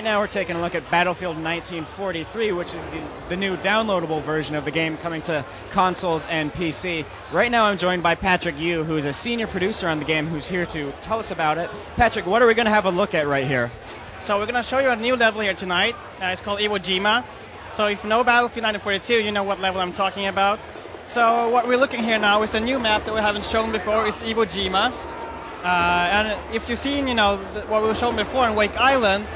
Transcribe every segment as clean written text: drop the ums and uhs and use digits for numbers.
right now we're taking a look at Battlefield 1943, which is the new downloadable version of the game coming to consoles and PC. Right now I'm joined by Patrick Yu, who is a senior producer on the game, who's here to tell us about it. Patrick, what are we going to have a look at right here? So we're going to show you a new level here tonight. It's called Iwo Jima. So if you know Battlefield 1942, you know what level I'm talking about. So what we're looking here now is a new map that we haven't shown before. It's Iwo Jima. And if you've seen, what we've shown before in Wake Island,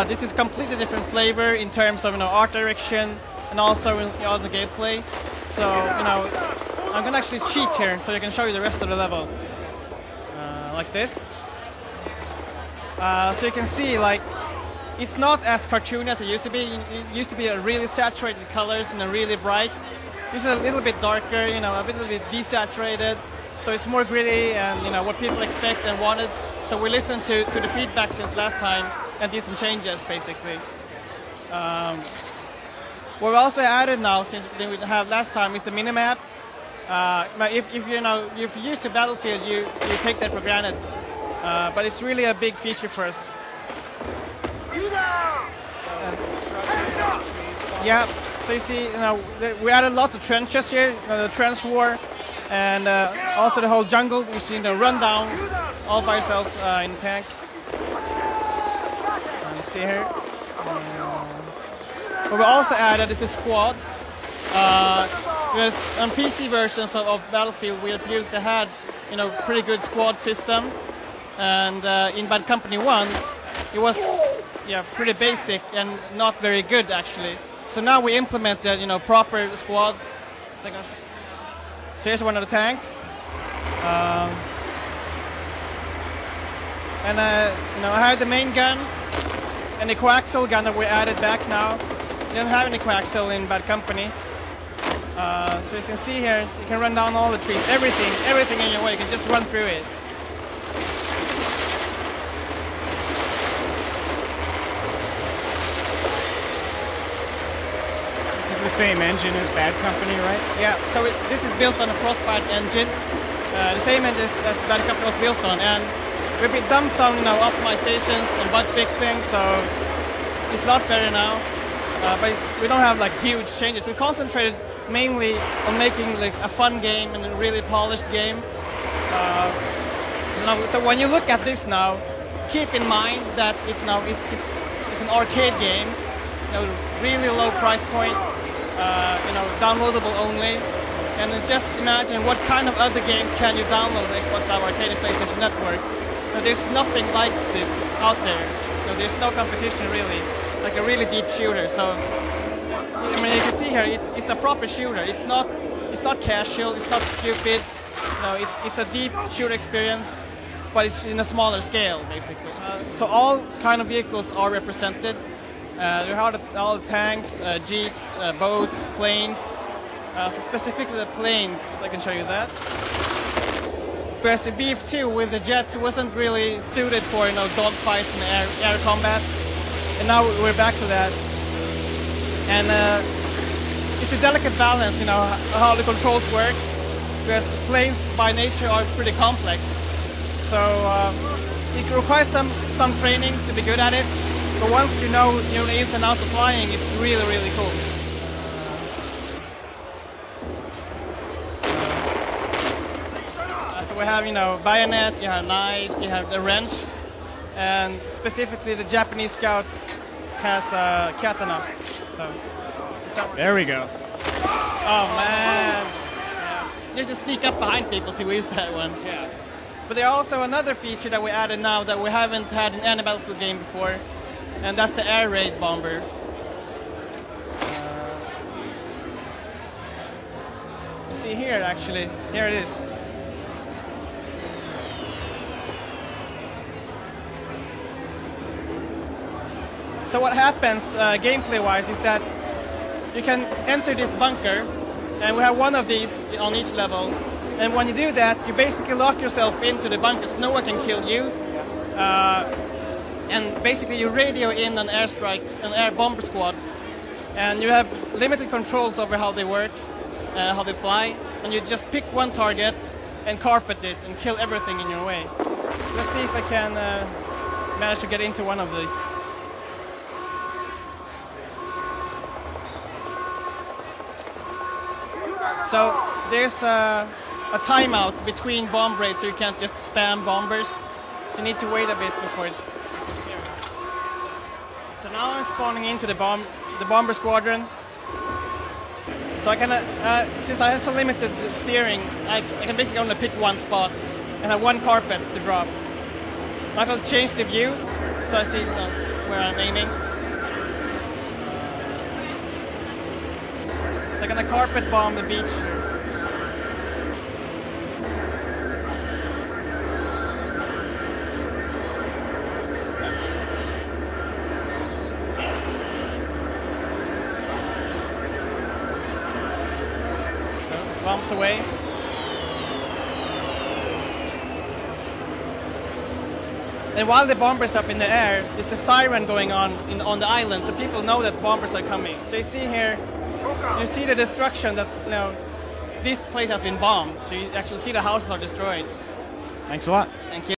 this is completely different flavor in terms of, art direction and also in the gameplay. So, I'm going to actually cheat here so I can show you the rest of the level. Like this. So you can see, it's not as cartoony as it used to be. It used to be a really saturated colors and a really bright. This is a little bit darker, a little bit desaturated. So it's more gritty and, what people expect and wanted. So we listened to the feedback since last time and did some changes, basically. What we also added now, since we didn't have last time, is the minimap. But if you're used to Battlefield, you take that for granted. But it's really a big feature for us. Yeah, so you see, we added lots of trenches here, the trench war, and also the whole jungle. You see the rundown all by yourself in the tank. Let's see here. What we also added is the squads. Because on PC versions of Battlefield, we previously had, pretty good squad system, and in Bad Company 1, it was pretty basic and not very good actually. So now we implemented, proper squads. So here's one of the tanks. And I have the main gun and the coaxial gun that we added back now. We don't have any coaxial in Bad Company. So as you can see here, you can run down all the trees, everything in your way. You can just run through it. The same engine as Bad Company, right? Yeah, so this is built on a Frostbite engine. The same engine as Bad Company was built on, and we've done some optimizations and bug fixing, so it's a lot better now. But we don't have huge changes. We concentrated mainly on making a fun game and a really polished game. So when you look at this now, keep in mind that it's an arcade game, really low price point. Downloadable only, and just imagine what kind of other games can you download on Xbox Live Arcade and PlayStation Network. There's nothing like this out there. There's no competition really, like a really deep shooter. So, you can see here, it's a proper shooter. It's not casual. It's not stupid. It's a deep shooter experience, but it's in a smaller scale, basically. So all kind of vehicles are represented. There are all the tanks, jeeps, boats, planes. So specifically the planes, I can show you that. Because the BF2 with the jets wasn't really suited for dogfights and air combat, and now we're back to that. And it's a delicate balance, how the controls work, because planes by nature are pretty complex. So it requires some training to be good at it. But once you know the ins and outs of flying, it's really, really cool. So we have, bayonet, you have knives, you have the wrench, and specifically the Japanese scout has a katana. So there we go. Oh man! Yeah. You have to sneak up behind people to use that one. Yeah. But there's also another feature that we added now that we haven't had in any Battlefield game before. And that's the air raid bomber. You see here, actually. Here it is. So what happens gameplay-wise is that you can enter this bunker, and we have one of these on each level. And when you do that, you basically lock yourself into the bunker so no one can kill you. And basically you radio in an airstrike, an air bomber squad, and you have limited controls over how they work, how they fly, and you just pick one target and carpet it and kill everything in your way. Let's see if I can manage to get into one of these. So there's a timeout between bomb raids, so you can't just spam bombers. So you need to wait a bit before it. So now I'm spawning into the bomber squadron. So I can, since I have so limited steering, I can basically only pick one spot and have one carpet to drop. I can change the view, so I see where I'm aiming. So I'm gonna carpet bomb the beach. Bombs away. And while the bomber's up in the air, there's a siren going on the island, so people know that bombers are coming. So you see here, you see the destruction that, this place has been bombed. So you actually see the houses are destroyed. Thanks a lot. Thank you.